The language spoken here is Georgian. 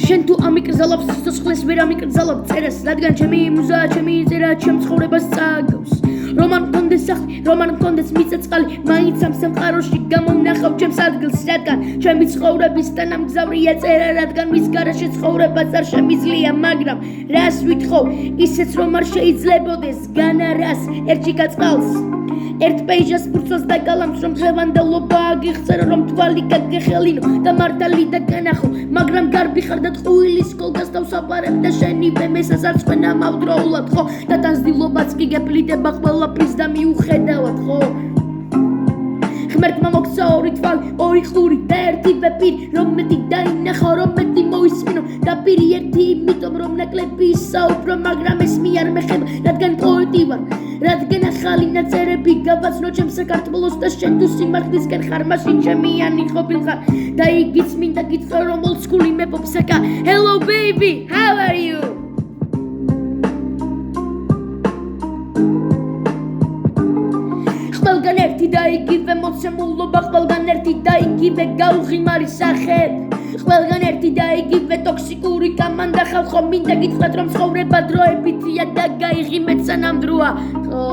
შენ თუ ამიკრძალავს სიცოცხლეს ვერ ამიკრძალავ წერას რადგან ჩემი მუზა ჩემი წერა ჩემ ცხოვრებას წააგავს რომ არ მქონდეს სახლი რომ არ მქონდეს მიწა-წყალი მაინც ამ სამყაროში გამოვნახავ ჩემს ადგილს რადგან ჩემი ცხოვრების თანამგზავრია წერა რადგან მის გარეშე ცხოვრებაც არ შემიძლია მაგრამ რას ვითხოვ ისეც რომ არ შეიძლებოდეს განარას ერთში გაწყალს ერთ პეიჟას ფურცელს და კალამს რომ დღევანდელობა აგიხსერო რომ თვალი გაგეხელინო და მართალი და განახო მაგრამ გარბი ხარ და ტყუილის კოლგას დავსაბარებ და შენივე მესას არ წვენა მავდროულად ხო და დანზდილობაც კი გეპლიდება ყველაფრის და მიუხედავად ხო ღმერთმა მოგცა ორი თვალი ორი ყური და ერთივე პირი რომ მეტი დაინახო რომ მეტი მოისმინო და პირი ერთი იმიტომ რომ ნაკლები საუბრო მაგრამ ეს მე არ მეხება რადგან პოეტი ვარ რადგან ახალი ნაწერები გავაცნო ჩემ საქართველოს და შენ თუ სიმართლისკენ ხარ მაშინ ჩემიანი ყოფილ ხარ და იგიც მინდა გითხრა რომ ოლდსკული მეპოპსაკა hello baby how are you ყველგან ერთი და იგივე მოცემულობა ყველგან ერთი და იგივე გაუღიმარი სახე ყველგან ერთი და იგივე ტოქსიკური კამანდა ხალხო მინდა გითხრათ რომ ცხოვრება დროებითია და გაიღიმეთ სანამ დროა ხო